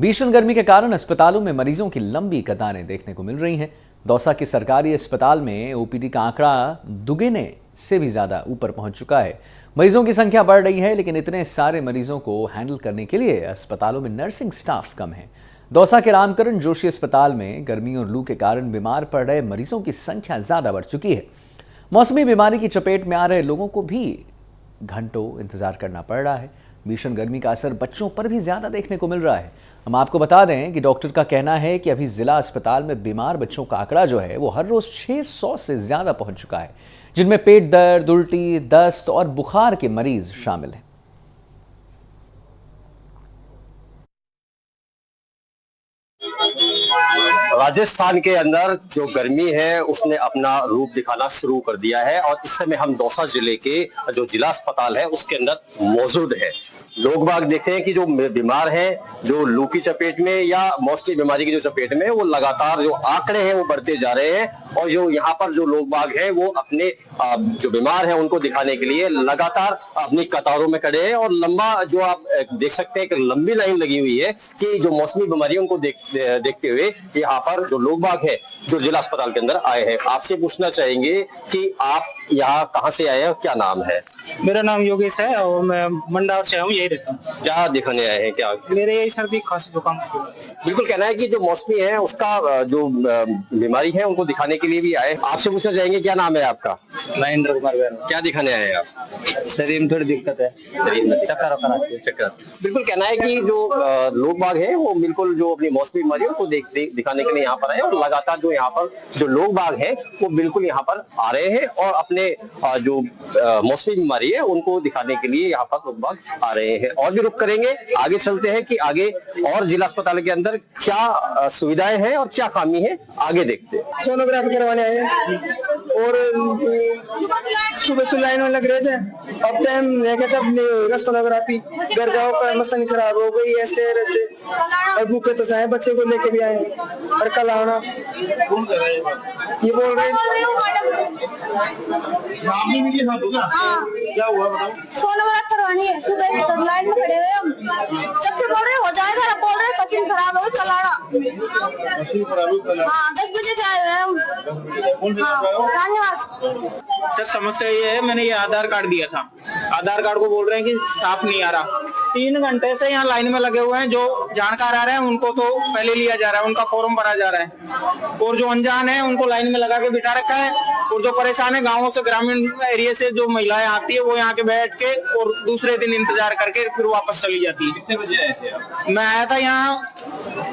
भीषण गर्मी के कारण अस्पतालों में मरीजों की लंबी कतारें देखने को मिल रही हैं। दौसा के सरकारी अस्पताल में ओपीडी का आंकड़ा दुगने से भी ज्यादा ऊपर पहुंच चुका है। मरीजों की संख्या बढ़ रही है, लेकिन इतने सारे मरीजों को हैंडल करने के लिए अस्पतालों में नर्सिंग स्टाफ कम है। दौसा के रामकरण जोशी अस्पताल में गर्मी और लू के कारण बीमार पड़ रहे मरीजों की संख्या ज्यादा बढ़ चुकी है। मौसमी बीमारी की चपेट में आ रहे लोगों को भी घंटों इंतजार करना पड़ रहा है। भीषण गर्मी का असर बच्चों पर भी ज्यादा देखने को मिल रहा है। हम आपको बता दें कि डॉक्टर का कहना है कि अभी जिला अस्पताल में बीमार बच्चों का आंकड़ा जो है वो हर रोज 600 से ज्यादा पहुंच चुका है, जिनमें पेट दर्द, उल्टी, दस्त और बुखार के मरीज शामिल हैं। राजस्थान के अंदर जो गर्मी है उसने अपना रूप दिखाना शुरू कर दिया है और इस समय हम दौसा जिले के जो जिला अस्पताल है उसके अंदर मौजूद है। लोग बाग देखते हैं कि जो बीमार हैं, जो लू की चपेट में या मौसमी बीमारी की जो चपेट में, वो लगातार जो आंकड़े हैं वो बढ़ते जा रहे हैं और जो यहाँ पर जो लोग बाग हैं वो अपने जो बीमार हैं उनको दिखाने के लिए लगातार अपनी कतारों में खड़े हैं और लंबा जो आप देख सकते हैं कि लंबी लाइन लगी हुई है कि जो मौसमी बीमारियों को देखते हुए यहाँ पर जो लोग बाग है जो जिला अस्पताल के अंदर आए हैं। आपसे पूछना चाहेंगे कि आप यहाँ कहाँ से आए हैं, क्या नाम है? मेरा नाम योगेश है और मैं मंडाव से हूँ, यही रहता हूँ। क्या दिखाने आए हैं? क्या मेरे यही सर्दी खांसी जुकाम। बिल्कुल कहना है कि जो मौसमी है उसका जो बीमारी है उनको दिखाने के लिए भी आए। आपसे पूछना चाहेंगे क्या नाम है आपका? महेंद्र कुमार। क्या दिखाने आए हैं आप? शरीर में थोड़ी दिक्कत है, शरीर में चक्कर आती है। चक्कर। बिल्कुल कहना है कि जो लोग बाग है वो बिल्कुल जो अपनी मौसमी बीमारियों को दिखाने के लिए यहाँ पर आए और लगातार जो यहाँ पर जो लोग बाग है वो बिल्कुल यहाँ पर आ रहे हैं और अपने जो मौसमी बीमारी है उनको दिखाने के लिए यहाँ पर लोग बाग आ रहे हैं। और भी रुक करेंगे, आगे चलते हैं कि आगे और जिला अस्पताल के अंदर क्या सुविधाएं हैं और क्या खामी है, आगे देखते हैं। सोनोग्राफी करवाने आए और सुबह से लाइन में लग रहे थे, अब टाइम लेके तब नहीं होगा सोनोग्राफी। घर जाओ का मस्ती खराब हो गई ऐसे रहते और भूखे तो चाहे बच्चे को लेके भी आए और कल आना ये बोल रहे क्या हुआ बताओ? सोनोग्राफी करवानी है, सुबह से लाइन में खड़े हुए हम, जब से बोल रहे हो जाएगा, अब बोल रहे कचिन खराब हो कल आना। हाँ 10 बजे के आए हुए हम रानीवास। सर समस्या ये है, मैंने ये आधार कार्ड दिया था, आधार कार्ड को बोल रहे हैं कि साफ नहीं आ रहा। 3 घंटे से यहाँ लाइन में लगे हुए हैं। जो जानकार आ रहे हैं उनको तो पहले लिया जा रहा है, उनका फॉर्म भरा जा रहा है और जो अनजान है उनको लाइन में लगा के बिठा रखा है। और जो परेशान है गाँवों से, ग्रामीण एरिया से जो महिलाएं आती है वो यहाँ के बैठ के और दूसरे दिन इंतजार करके फिर वापस चली जाती है। कितने बजे आए थे आप? मैं आया था यहाँ,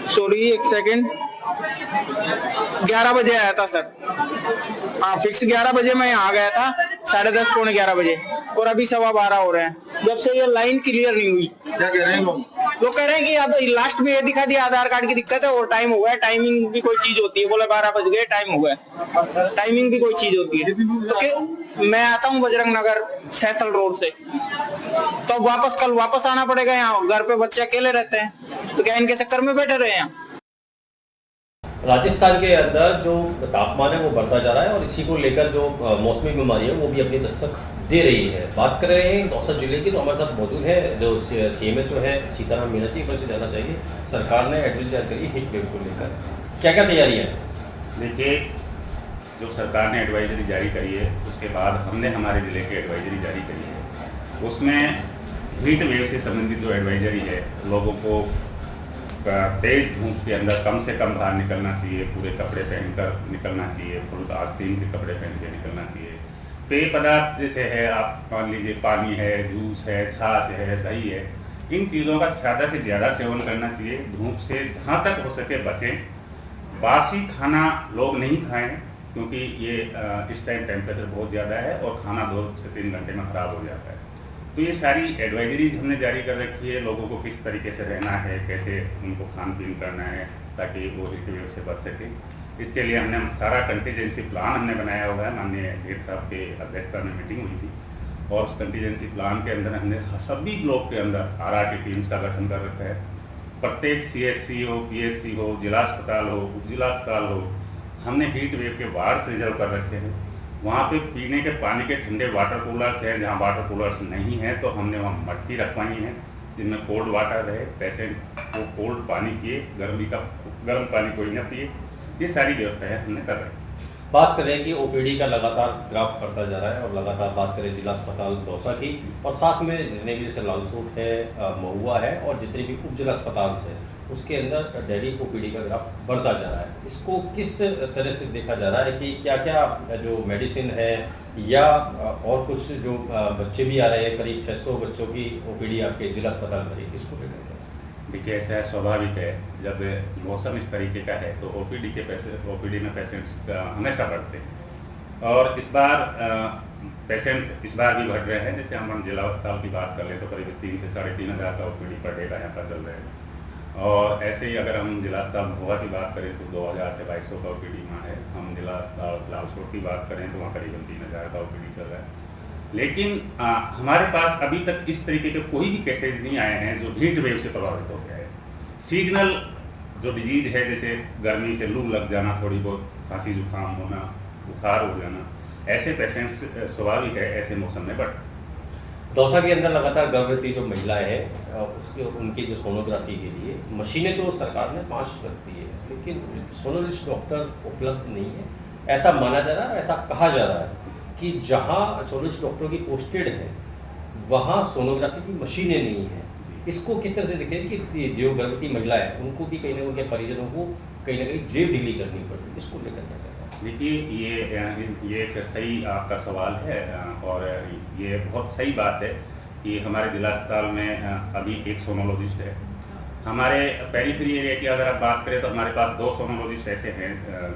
सॉरी एक सेकेंड, 11 बजे आया था सर। हाँ फिक्स 11 बजे मैं यहाँ गया था, 10:30 पौने 11 बजे और अभी 12:15 हो रहे हैं जब से ये लाइन क्लियर नहीं हुई। क्या कह रहे हैं लोग? लोग कह रहे हैं कि अब लास्ट में ये दिखा दिया आधार कार्ड की दिक्कत है और टाइम हुआ है, टाइमिंग भी कोई चीज होती है, बोला 12 बज गए टाइम हुआ है, टाइमिंग भी कोई चीज होती है। तो मैं आता हूँ बजरंग नगर सैथल रोड से, तो वापस कल वापस आना पड़ेगा यहाँ। घर पे बच्चे अकेले रहते हैं तो क्या इनके चक्कर में बैठे रहे हैं। राजस्थान के अंदर जो तापमान है वो बढ़ता जा रहा है और इसी को लेकर जो मौसमी बीमारी है वो भी अपनी दस्तक दे रही है। बात कर रहे हैं दौसा जिले की, तो हमारे साथ मौजूद है जो CMHO है सीताराम मीना जी। पर से जानना चाहिए, सरकार ने एडवाइजरी जारी करी हीट वेव को लेकर, क्या क्या तैयारी है? देखिए, जो सरकार ने एडवाइजरी जारी करी है उसके बाद हमने हमारे ज़िले की एडवाइजरी जारी करी है। उसमें हीट वेव से संबंधित जो एडवाइजरी है, लोगों को तेज धूप के अंदर कम से कम बाहर निकलना चाहिए, पूरे कपड़े पहनकर निकलना चाहिए, फुल आस्तीन के कपड़े पहन के निकलना चाहिए। पेय पदार्थ जैसे है, आप मान लीजिए पानी है, जूस है, छाछ है, दही है, इन चीज़ों का ज़्यादा से ज़्यादा सेवन करना चाहिए। धूप से जहाँ तक हो सके बचें। बासी खाना लोग नहीं खाएं क्योंकि ये इस टाइम टेम्परेचर बहुत ज़्यादा है और खाना 2 से 3 घंटे में ख़राब हो जाता है। तो ये सारी एडवाइजरी हमने जारी कर रखी है, लोगों को किस तरीके से रहना है, कैसे उनको खान पीन करना है ताकि वो हीट वेव से बच सकें। इसके लिए हमने सारा कंटीजेंसी प्लान हमने बनाया हुआ है। माननीय हेड साहब के अध्यक्षता में मीटिंग हुई थी और उस कंटीजेंसी प्लान के अंदर हमने सभी ब्लॉक के अंदर RRT टीम्स का गठन कर रखा है। प्रत्येक CHC हो, PHC हो, जिला अस्पताल हो, उप जिला अस्पताल हो, हमने हीट वेव के वार्ड रिजर्व कर रखे हैं। वहाँ पे पीने के पानी के ठंडे वाटर कूलर्स हैं, जहाँ वाटर कूलर्स नहीं हैं तो हमने वहाँ मटकी रखवाई है। जिनमें कोल्ड वाटर रहे, पेशेंट को कोल्ड पानी पिए, गर्म पानी कोई न पिए, ये सारी व्यवस्थाएं हमने कर रहे हैं। बात करें कि ओपीडी का लगातार ग्राफ बढ़ता जा रहा है और लगातार बात करें जिला अस्पताल दौसा की और साथ में जितने भी जैसे लालसूट है, महुआ है और जितने भी उप जिला अस्पताल से उसके अंदर डेली ओपीडी का ग्राफ बढ़ता जा रहा है। इसको किस तरह से देखा जा रहा है कि क्या क्या जो मेडिसिन है या और कुछ जो बच्चे भी आ रहे हैं, करीब 600 बच्चों की ओपीडी आपके जिला अस्पताल में, इसको लेकर देखिए ऐसा स्वाभाविक है, जब मौसम इस तरीके का है तो ओपीडी में पेशेंट्स हमेशा बढ़ते हैं और इस बार पेशेंट इस बार भी बढ़ रहे हैं। जैसे हम जिला अस्पताल की बात कर ले तो करीब 3 से 3.5 हज़ार का ओपीडी पर डे का यहाँ पर चल रहा है और ऐसे ही अगर हम जिला अस्पताल महुआ की बात करें तो 2000 से 2200 का ओपीडी वहाँ है। हम जिला अस्पताल लालसोट की बात करें तो वहाँ करीबन 3000 का ओपीडी चल रहा है। लेकिन हमारे पास अभी तक इस तरीके के कोई भी केसेज नहीं आए हैं जो हीट वेव से प्रभावित हो गया है। सीजनल जो डिजीज है, जैसे गर्मी से लू लग जाना, थोड़ी बहुत खांसी जुकाम होना, बुखार हो जाना, ऐसे पेशेंट्स स्वाभाविक है ऐसे मौसम में बढ़। दौसा के अंदर लगातार गर्भवती जो महिलाएं हैं उसके उनकी जो सोनोग्राफी के लिए मशीनें तो सरकार ने 5 रख दी है, लेकिन सोनोलॉजिस्ट डॉक्टर उपलब्ध नहीं है। ऐसा माना जा रहा है, ऐसा कहा जा रहा है कि जहां सोनोलॉजिस्ट डॉक्टरों की पोस्टेड है वहां सोनोग्राफी की मशीनें नहीं है। इसको किस तरह से देखें कि जो गर्भवती महिला है उनको भी कहीं ना उनके परिजनों को कहीं ना कहीं जेब ढीली करनी पड़ती है, इसको लेकर क्या कहते हैं? देखिए ये एक सही आपका सवाल है और ये बहुत सही बात है कि हमारे जिला अस्पताल में अभी एक सोनोलॉजिस्ट है। हमारे पेरीफेरी एरिया की अगर आप बात करें तो हमारे पास 2 सोनोलॉजिस्ट ऐसे हैं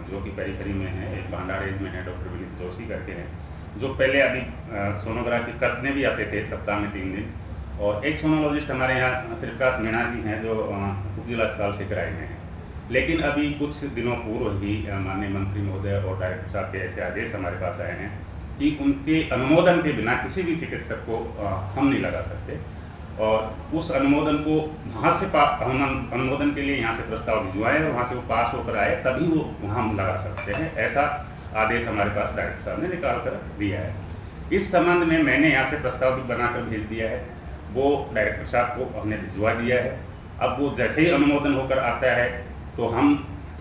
जो कि पेरीफेरी में हैं। एक भांडारेज में है, डॉक्टर विनीत जोशी करके हैं, जो पहले अभी सोनोग्राफी करने भी आते थे सप्ताह में 3 दिन, और एक सोनोलॉजिस्ट हमारे यहाँ श्रीप्रकाश मीणा जी हैं जो उप जिला अस्पताल से कराए गए हैं। लेकिन अभी कुछ दिनों पूर्व ही माननीय मंत्री महोदय और डायरेक्टर साहब के ऐसे आदेश हमारे पास आए हैं कि उनके अनुमोदन के बिना किसी भी चिकित्सक को हम नहीं लगा सकते और उस अनुमोदन को वहाँ से अनुमोदन के लिए यहाँ से प्रस्ताव भिजवाएं और वहाँ से वो पास होकर आए तभी वो वहाँ हम लगा सकते हैं। ऐसा आदेश हमारे पास डायरेक्टर साहब ने निकाल कर दिया है। इस संबंध में मैंने यहाँ से प्रस्ताव भी बनाकर भेज दिया है, वो डायरेक्टर साहब को हमने भिजवा दिया है। अब वो जैसे ही अनुमोदन होकर आता है तो हम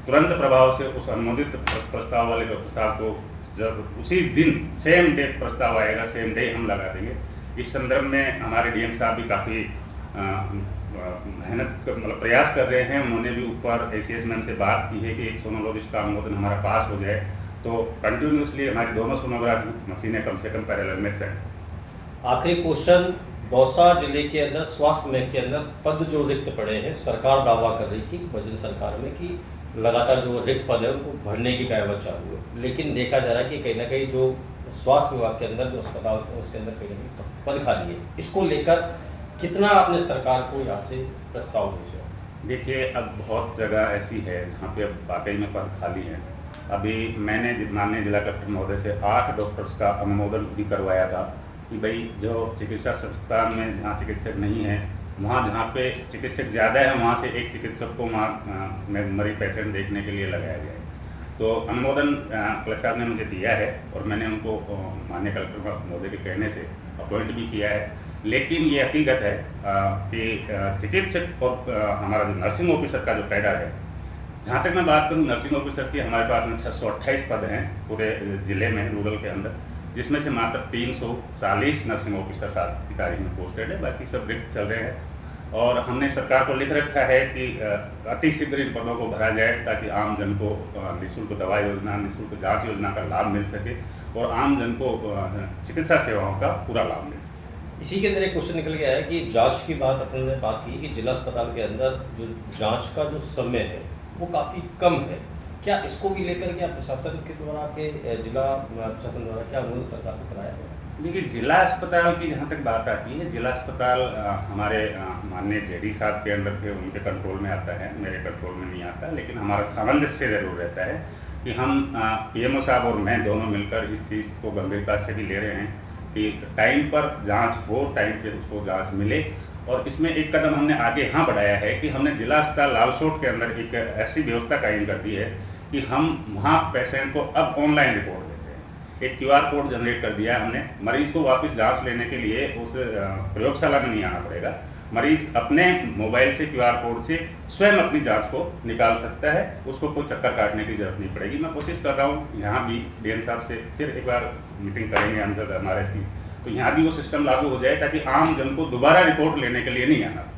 तुरंत प्रभाव से उस अनुमोदित प्रस्ताव वाले डॉक्टर साहब को जब उसी दिन सेम डे प्रस्ताव आएगा, सेम डे हम लगा देंगे। इस संदर्भ में हमारे डीएम साहब भी काफ़ी मेहनत मतलब प्रयास कर रहे हैं। उन्होंने भी ऊपर एसीएस मैम से बात की है कि एक सोनोलॉजिस्ट का अनुमोदन हमारा पास हो जाए तो कंटिन्यूसली हमारी दोनों सोनोग्राफी मशीनें कम से कम पैरेलल में चलें। आखिरी क्वेश्चन, दौसा जिले के अंदर स्वास्थ्य महकमे के अंदर पद जो रिक्त पड़े हैं, सरकार दावा कर रही थी वजन सरकार में कि लगातार जो रिक्त पद है उनको भरने की कार्यवाही चालू है, लेकिन देखा जा रहा है कि कहीं ना कहीं जो स्वास्थ्य विभाग के अंदर जो अस्पताल है उसके अंदर कहीं ना कहीं पद खाली है। इसको लेकर कितना आपने सरकार को यहाँ से प्रस्ताव भेजा? देखिए अब बहुत जगह ऐसी है जहाँ पे अब वाकई में पद खाली है। अभी मैंने माननीय जिला कलेक्टर महोदय से 8 डॉक्टर्स का अनुमोदन भी करवाया था कि भाई जो चिकित्सा संस्थान में जहाँ चिकित्सक नहीं है, वहाँ जहाँ पे चिकित्सक ज़्यादा है वहाँ से एक चिकित्सक को वहाँ मरीज पेशेंट देखने के लिए लगाया गया है। तो अनुमोदन कलेक्टर साहब ने मुझे दिया है और मैंने उनको माननीय कलेक्टर महोदय के कहने से अपॉइंट भी किया है। लेकिन ये हकीकत है कि चिकित्सक और हमारा जो नर्सिंग ऑफिसर का जो कैडर है, जहाँ तक मैं बात करूँ नर्सिंग ऑफिसर की, हमारे पास में 628 पद हैं पूरे जिले में रूरल के अंदर, जिसमें से मात्र 340 नर्सिंग ऑफिसर अधिकारी में पोस्टेड है, बाकी सब रिक्त चल रहे हैं। और हमने सरकार को लिख रखा है कि अतिशीघ्र इन पदों को भरा जाए ताकि आम जन को निःशुल्क दवा योजना, निःशुल्क जांच योजना का लाभ मिल सके और आम जन को चिकित्सा सेवाओं का पूरा लाभ मिल सके। इसी के अंदर एक क्वेश्चन निकल गया है कि जांच की बात अपने ने बात की कि जिला अस्पताल के अंदर जो जांच का जो समय है वो काफ़ी कम है। क्या इसको भी लेकर क्या प्रशासन के द्वारा के जिला प्रशासन द्वारा क्या अनुरोध सरकार को कराया गया? देखिए जिला अस्पताल की जहाँ तक बात आती है, जिला अस्पताल हमारे माननीय जेडी साहब के अंदर के उनके कंट्रोल में आता है, मेरे कंट्रोल में नहीं आता। लेकिन हमारा सामंजस्य जरूर रहता है कि हम पीएमओ साहब और मैं दोनों मिलकर इस चीज़ को गंभीरता से भी ले रहे हैं कि टाइम पर जाँच हो, टाइम पर उसको जाँच मिले। और इसमें एक कदम हमने आगे यहाँ बढ़ाया है कि हमने जिला अस्पताल लालसोट के अंदर एक ऐसी व्यवस्था कायम कर दी है कि हम वहाँ पेशेंट को अब ऑनलाइन रिपोर्ट देते हैं। एक QR कोड जनरेट कर दिया हमने, मरीज को वापस जांच लेने के लिए उस प्रयोगशाला में नहीं आना पड़ेगा, मरीज अपने मोबाइल से QR कोड से स्वयं अपनी जांच को निकाल सकता है, उसको कोई चक्कर काटने की जरूरत नहीं पड़ेगी। मैं कोशिश कर रहा हूँ यहाँ भी डीएम साहब से फिर एक बार मीटिंग करेंगे अंदर हमारे की, तो यहाँ भी वो सिस्टम लागू हो जाए ताकि आम जन को दोबारा रिपोर्ट लेने के लिए नहीं आना।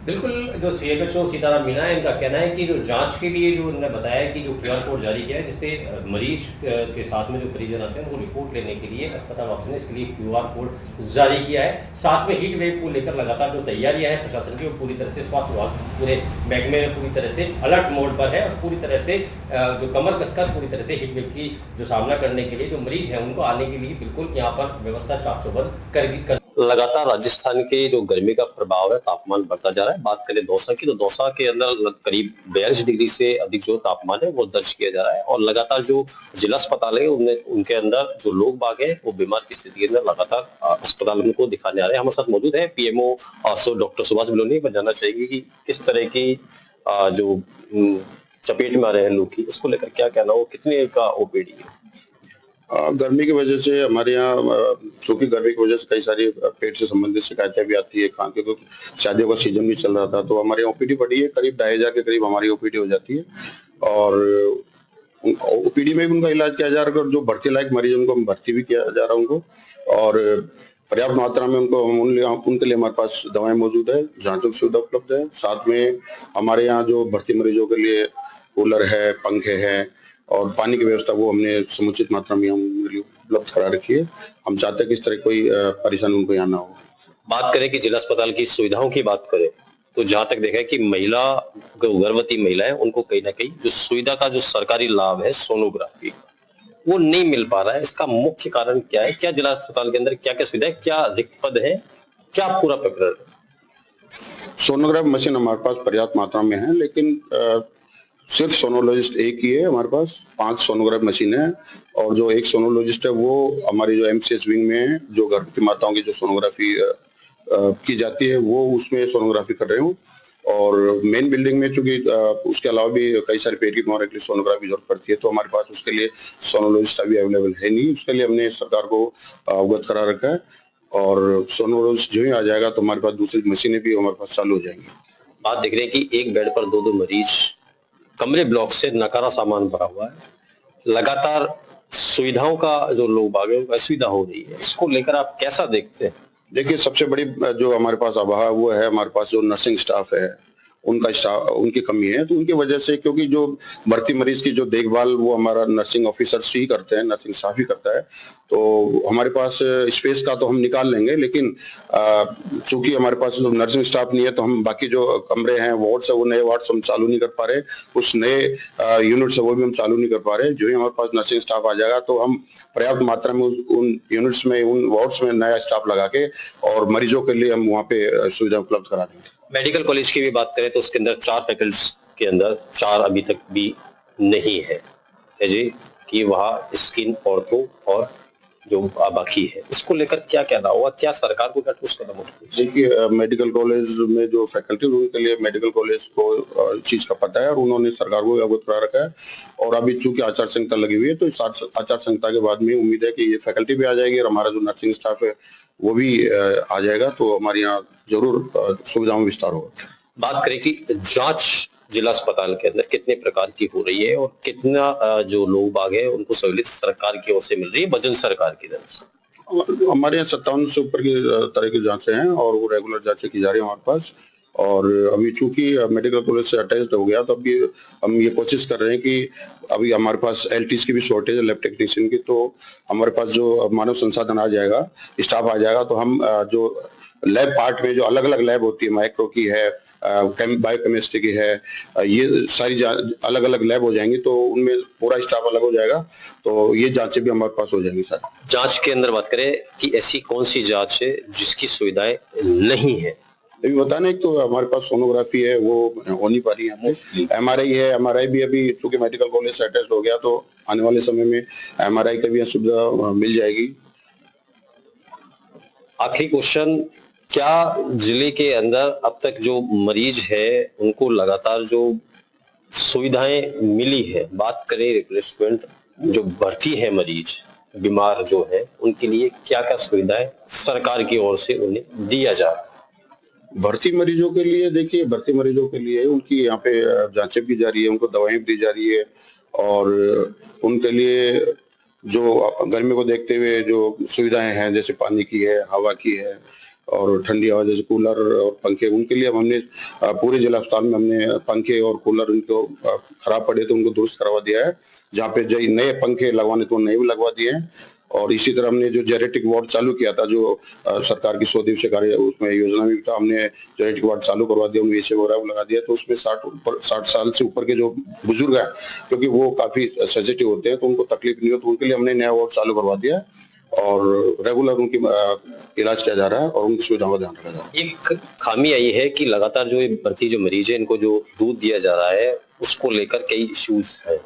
बिल्कुल, जो CMHO सीताराम मीना है, इनका कहना है कि जो जांच के लिए जो उन्होंने बताया कि जो QR कोड जारी किया है, जिससे मरीज के साथ में जो परिजन आते हैं वो रिपोर्ट लेने के लिए अस्पताल वापस ने इसके लिए QR कोड जारी किया है। साथ में हीट वेव को लेकर लगातार जो तैयारियां हैं प्रशासन की, वो पूरी तरह से स्वास्थ्य विभाग पूरे महकमे में पूरी तरह से अलर्ट मोड पर है और पूरी तरह से जो कमर कसकर पूरी तरह से हीट वेव की जो सामना करने के लिए जो मरीज हैं उनको आने के लिए बिल्कुल यहाँ पर व्यवस्था चाक चौबंद कर लगातार राजस्थान के जो गर्मी का प्रभाव है, तापमान बढ़ता जा रहा है। बात करें दौसा की, तो दौसा के अंदर करीब 42 डिग्री से अधिक जो तापमान है वो दर्ज किया जा रहा है और लगातार जो जिला अस्पताल है उनके अंदर जो लोग बाग हैं वो बीमार की स्थिति के अंदर लगातार अस्पताल उनको दिखाने आ रहे हैं। हमारे साथ मौजूद है PMO डॉक्टर सुभाष बिलोनी। मैं जानना चाहेंगे कि किस तरह की जो चपेट में आ रहे हैं लोग की, इसको लेकर क्या कहना हो, कितने का OPD है? गर्मी की वजह से हमारे यहाँ, चूंकि गर्मी की वजह से कई सारी पेट से संबंधित शिकायतें भी आती है, खांसी, तो शादियों का सीजन भी चल रहा था, तो हमारे यहाँ OPD बढ़ी है, करीब 2500 के करीब हमारी OPD हो जाती है और OPD में भी उनका इलाज किया जा रहा है। और जो भर्ती लायक मरीज उनको भर्ती भी किया जा रहा है उनको, और पर्याप्त मात्रा में उनको उनके लिए हमारे पास दवाएं मौजूद है, जांच की सुविधा उपलब्ध है। साथ में हमारे यहाँ जो भर्ती मरीजों के लिए कूलर है, पंखे हैं और पानी की व्यवस्था वो हमने समुचित मात्रा में उपलब्ध करा रखी है। हम चाहते हैं कि इस तरह कोई परेशानी उनको यहाँ ना हो। बात करें कि जिला अस्पताल की सुविधाओं की बात करें तो जहां तक देखा है कि महिला, गर्भवती महिला है, उनको कहीं ना कहीं जो सुविधा का जो सरकारी लाभ है सोनोग्राफी, वो नहीं मिल पा रहा है। इसका मुख्य कारण क्या है? क्या जिला अस्पताल के अंदर क्या क्या सुविधा है, क्या रिक्त पद है, क्या पूरा प्रकरण है? सोनोग्राफ मशीन हमारे पास पर्याप्त मात्रा में है, लेकिन सिर्फ सोनोलॉजिस्ट एक ही है। हमारे पास 5 सोनोग्राफ मशीन है और जो एक सोनोलॉजिस्ट है वो हमारी जो MCS विंग में है, जो गर्भवती माताओं की जो सोनोग्राफी की जाती है वो उसमें सोनोग्राफी कर रहे हूँ। और मेन बिल्डिंग में चूंकि उसके अलावा भी कई सारे पेट की बीमारियों के लिए सोनोग्राफी जरूरत पड़ती है, तो हमारे पास उसके लिए सोनोलॉजिस्ट अभी अवेलेबल है नहीं। उसके लिए हमने सरकार को अवगत करा रखा है और सोनोलॉजिस्ट जो ही आ जाएगा तो हमारे पास दूसरी मशीनें भी हमारे पास चालू हो जाएंगी। बात देख रहे हैं कि एक बेड पर 2 मरीज, कमरे ब्लॉक से नकारा सामान भरा हुआ है, लगातार सुविधाओं का जो लोग आगे असुविधा हो रही है, इसको लेकर आप कैसा देखते हैं? देखिए, सबसे बड़ी जो हमारे पास अभाव वो है, हमारे पास जो नर्सिंग स्टाफ है उनकी कमी है। तो उनकी वजह से, क्योंकि जो भर्ती मरीज की जो देखभाल वो हमारा नर्सिंग ऑफिसर्स ही करते हैं, नर्सिंग स्टाफ ही करता है, तो हमारे पास स्पेस का तो हम निकाल लेंगे, लेकिन चूंकि हमारे पास जो नर्सिंग स्टाफ नहीं है तो हम बाकी जो कमरे हैं, वार्ड्स है, वो नए वार्ड्स हम चालू नहीं कर पा रहे, उस नए यूनिट्स है वो भी हम चालू नहीं कर पा रहे। जो ही हमारे पास नर्सिंग स्टाफ आ जाएगा तो हम पर्याप्त मात्रा में उन यूनिट्स में, उन वार्ड्स में नया स्टाफ लगा के और मरीजों के लिए हम वहाँ पे सुविधा उपलब्ध करा देंगे। मेडिकल कॉलेज की भी बात करें तो उसके अंदर 4 फैकल्टीज के अंदर 4 अभी तक भी नहीं है जी, कि वहाँ स्किन, ऑर्थो और जो बाकी है, इसको लेकर क्या कहना होगा, क्या सरकार को क्या ठोस कदम उठाना? देखिए, मेडिकल कॉलेज में जो फैकल्टी उनके लिए मेडिकल कॉलेज को चीज का पता है और उन्होंने सरकार को अवगत करा रखा है। और अभी चूंकि आचार संहिता लगी हुई है तो इस आचार संहिता के बाद में उम्मीद है कि ये फैकल्टी भी आ जाएगी और हमारा जो नर्सिंग स्टाफ है वो भी आ जाएगा, तो हमारे यहाँ जरूर सुविधाओं में विस्तार होगा। बात करें कि जांच जिला अस्पताल के अंदर कितने प्रकार की हो रही है और कितना जो लोग बाग है उनको सहूलियत सरकार की ओर से मिल रही है, वजन सरकार की तरफ से? हमारे यहाँ 57 से ऊपर की तरह की जांचें हैं और वो रेगुलर जांचें की जा रही है हमारे पास। और अभी चूंकि मेडिकल कॉलेज से अटैच हो गया तो अभी हम ये कोशिश कर रहे हैं कि अभी हमारे पास LTs की भी शॉर्टेज है, लैब टेक्नीशियन की, तो हमारे पास जो मानव संसाधन आ जाएगा, स्टाफ आ जाएगा, तो हम जो लैब पार्ट में जो अलग अलग लैब होती है, माइक्रो की है, बायोकेमिस्ट्री की है, ये सारी अलग अलग लैब हो जाएंगी, तो उनमें पूरा स्टाफ अलग हो जाएगा, तो ये जांचें भी हमारे पास हो जाएंगी। सर, जांच के अंदर बात करें कि ऐसी कौन सी जांच है जिसकी सुविधाएं नहीं है? अभी बताना, एक तो हमारे पास सोनोग्राफी है वो हो नहीं पा रही है, MRI है, MRI भी अभी चूंकि मेडिकल कॉलेज से अटैच हो गया तो आने वाले समय में MRI की भी सुविधा मिल जाएगी। आखिरी क्वेश्चन, क्या जिले के अंदर अब तक जो मरीज है उनको लगातार जो सुविधाएं मिली है, बात करें रिप्लेसमेंट जो भर्ती है मरीज बीमार जो है उनके लिए क्या क्या सुविधाएं सरकार की ओर से उन्हें दिया जा रहा है? भर्ती मरीजों के लिए देखिए, भर्ती मरीजों के लिए उनकी यहाँ पे जांचें की जा रही है, उनको दवाएं दी जा रही है और उनके लिए जो गर्मी को देखते हुए जो सुविधाएं हैं जैसे पानी की है, हवा की है और ठंडी हवा जैसे कूलर और पंखे, उनके लिए हमने पूरे जिला अस्पताल में हमने पंखे और कूलर उनको खराब पड़े तो उनको दुरुस्त करवा दिया है। जहाँ पे जो नए पंखे लगवाने तो नए भी लगवा दिए हैं और इसी तरह हमने जो जेनेटिक वार्ड चालू किया था जो सरकार की 100 दिवसीय कार्य उसमें योजना में था, हमने जेनेटिक वार्ड चालू करवा दिया, उनमें एसी वगैरह लगा दिया। तो उसमें 60 साल से ऊपर के जो बुजुर्ग हैं क्योंकि वो काफी सेंसिटिव होते हैं तो उनको तकलीफ नहीं हो, तो उनके लिए हमने नया वार्ड चालू करवा दिया और रेगुलर उनकी इलाज किया जा रहा है और उनकी सुविधाओं का ध्यान रखा जा रहा है। एक खामी आई है कि लगातार जो भर्ती जो मरीज है इनको जो दूध दिया जा रहा है उसको लेकर कई इश्यूज है,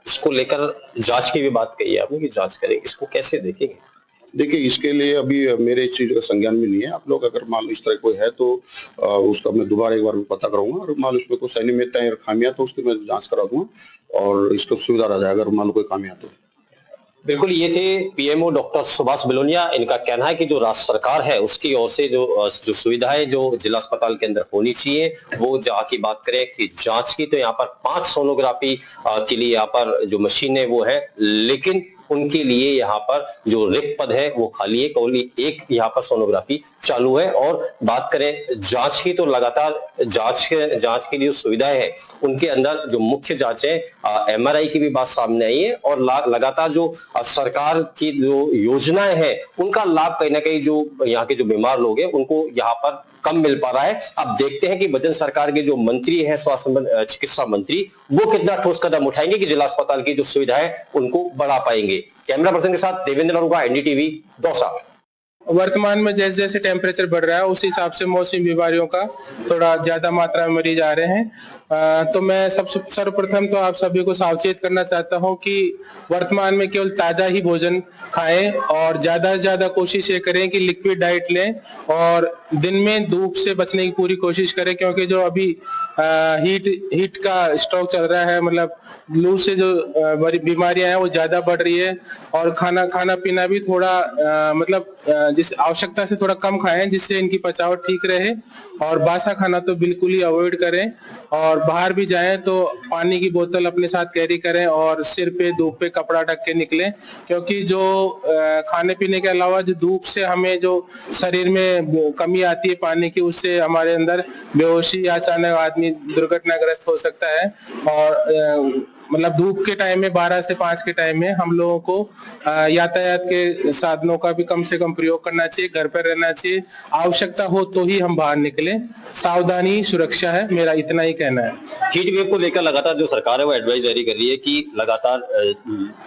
इसको लेकर जांच की भी बात कही है आपने कि जांच करें, इसको कैसे देखेंगे? देखिए, इसके लिए अभी मेरे इस चीज का संज्ञान में नहीं है। आप लोग अगर मान लो इस तरह कोई है तो उसका मैं दोबारा एक बार पता करूंगा और मान लो उसमें कुछ अनियमितताएं और खामियां तो उसकी मैं जांच करा दूंगा और इसको सुधारा जाएगा अगर मान लो कोई खामियां तो। बिल्कुल, ये थे पीएमओ डॉक्टर सुभाष बिलोनिया। इनका कहना है कि जो राज्य सरकार है उसकी ओर से जो सुविधाएं जो जिला अस्पताल के अंदर होनी चाहिए वो जहाँ की बात करें कि जांच की तो यहाँ पर 5 सोनोग्राफी के लिए यहाँ पर जो मशीन है वो है, लेकिन उनके लिए यहाँ पर जो रिक्त पद है वो खाली है, केवल एक यहाँ पर सोनोग्राफी चालू है। और बात करें जांच की तो लगातार जांच के लिए सुविधाएं हैं उनके अंदर जो मुख्य जांच है एमआरआई की भी बात सामने आई है और लगातार जो सरकार की जो योजनाएं हैं उनका लाभ कहीं ना कहीं जो यहाँ के जो बीमार लोग हैं उनको यहाँ पर कम मिल पा रहा है। अब देखते हैं कि वजन सरकार के जो मंत्री है स्वास्थ्य चिकित्सा मंत्री वो कितना ठोस कदम उठाएंगे कि जिला अस्पताल की जो सुविधाएं उनको बढ़ा पाएंगे। कैमरा पर्सन के साथ देवेंद्र अरोड़ा, एनडीटीवी, दौसा। वर्तमान में जैसे जैसे टेम्परेचर बढ़ रहा है उस हिसाब से मौसमी बीमारियों का थोड़ा ज्यादा मात्रा में मरीज आ रहे हैं। तो मैं सर्वप्रथम तो आप सभी को सावचेत करना चाहता हूं कि वर्तमान में केवल ताजा ही भोजन खाएं और ज्यादा से ज्यादा कोशिश ये करें कि लिक्विड डाइट लें और दिन में धूप से बचने की पूरी कोशिश करें, क्योंकि जो अभी हीट का स्ट्रोक चल रहा है, मतलब लू से जो बीमारियां हैं वो ज्यादा बढ़ रही है और खाना पीना भी थोड़ा मतलब जिस आवश्यकता से थोड़ा कम खाएं जिससे इनकी पचाव ठीक रहे और बासा खाना तो बिल्कुल ही अवॉइड करें और बाहर भी जाएं तो पानी की बोतल अपने साथ कैरी करें और सिर पे धूप पे कपड़ा ढक के निकलें, क्योंकि जो खाने पीने के अलावा जो धूप से हमें जो शरीर में कमी आती है पानी की उससे हमारे अंदर बेहोशी या अचानक आदमी दुर्घटनाग्रस्त हो सकता है। और मतलब धूप के टाइम में 12 से 5 के टाइम में हम लोगों को यातायात के साधनों का भी कम से कम प्रयोग करना चाहिए, घर पर रहना चाहिए, आवश्यकता हो तो ही हम बाहर निकलें। सावधानी सुरक्षा है, मेरा इतना ही कहना है। हीट वेव को लेकर लगातार जो सरकार है वो एडवाइस जारी कर रही है कि लगातार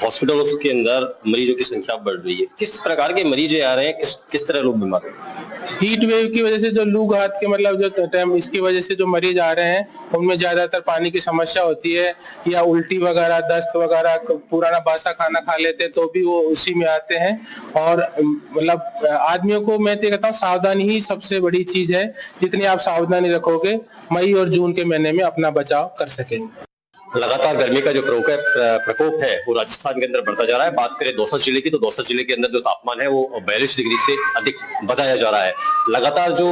हॉस्पिटलों के अंदर मरीजों की संख्या बढ़ रही है। किस प्रकार के मरीज आ रहे हैं, किस तरह लोग बीमार हैं? हीट वेव की वजह से जो लू घात के मतलब जो टाइम इसकी वजह से जो मरीज आ रहे हैं उनमें ज्यादातर पानी की समस्या होती है या उल्टी वगैरह, दस्त वगैरह, पुराना बासा खाना खा लेते हैं तो भी वो उसी में आते हैं। और मतलब आदमियों को मैं तो कहता हूँ सावधानी ही सबसे बड़ी चीज है, जितनी आप सावधानी रखोगे मई और जून के महीने में अपना बचाव कर सकेंगे। लगातार गर्मी का जो प्रकोप है वो राजस्थान के अंदर बढ़ता जा रहा है। बात करें दौसा जिले की तो दौसा जिले के अंदर जो तापमान है वो 42 डिग्री से अधिक बताया जा रहा है। लगातार जो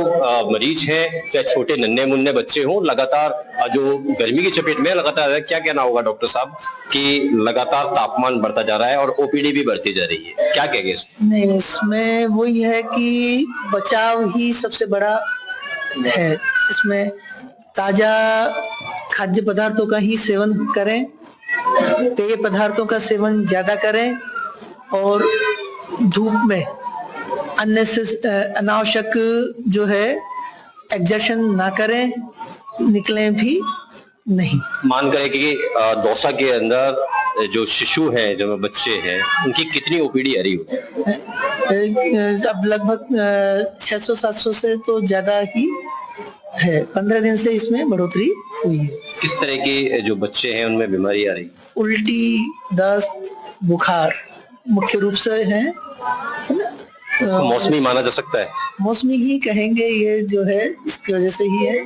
मरीज हैं चाहे छोटे नन्हे मुन्ने बच्चे हों, लगातार जो गर्मी की चपेट में लगातार क्या कहना होगा डॉक्टर साहब कि लगातार तापमान बढ़ता जा रहा है और ओपीडी भी बढ़ती जा रही है, क्या कहेंगे? नहीं, इसमें वही है कि बचाव ही सबसे बड़ा है। इसमें ताजा खाद्य पदार्थों का ही सेवन करें, पेय पदार्थों का सेवन ज्यादा करें और धूप में अनावश्यक जो है एग्जर्शन ना करें, निकलें भी नहीं। मान करें कि दौसा के अंदर जो शिशु हैं, जो बच्चे हैं, उनकी कितनी ओपीडी आ रही है? अब लगभग 600-700 से तो ज्यादा ही है। 15 दिन से इसमें बढ़ोतरी हुई है। किस तरह के जो बच्चे हैं उनमें बीमारी आ रही है? उल्टी, दस्त, बुखार मुख्य रूप से है ना? मौसमी माना जा सकता है, मौसमी ही कहेंगे, ये जो है इसकी वजह से ही है,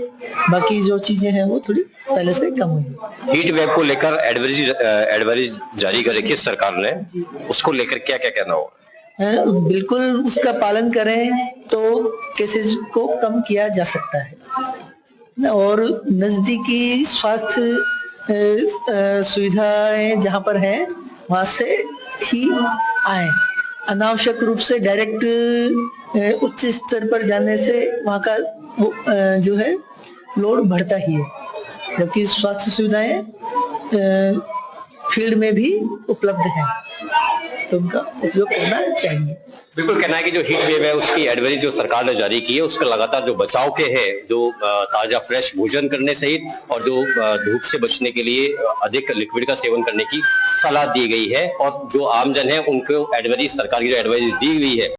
बाकी जो चीजें हैं वो थोड़ी पहले से कम हुई है। हीट वेव को लेकर एडवाइजरी जारी करे किस सरकार ने, उसको लेकर क्या क्या कहना होगा? बिल्कुल उसका पालन करें तो केसेस को कम किया जा सकता है। और नजदीकी स्वास्थ्य सुविधाएं जहां पर है वहां से ही आए। अनावश्यक रूप से डायरेक्ट उच्च स्तर पर जाने से वहां का जो है लोड बढ़ता ही है, जबकि स्वास्थ्य सुविधाएं फील्ड में भी उपलब्ध है, तो उनका उपयोग करना चाहिए। बिल्कुल कहना है कि जो हीट वेव है उसकी एडवाइजरी जो सरकार ने जारी की है उसका लगातार जो बचाव के है, जो ताजा फ्रेश भोजन करने सहित और जो धूप से बचने के लिए अधिक लिक्विड का सेवन करने की सलाह दी गई है। और जो आमजन है उनको एडवाइजरी, सरकार की जो एडवाइजरी दी गई है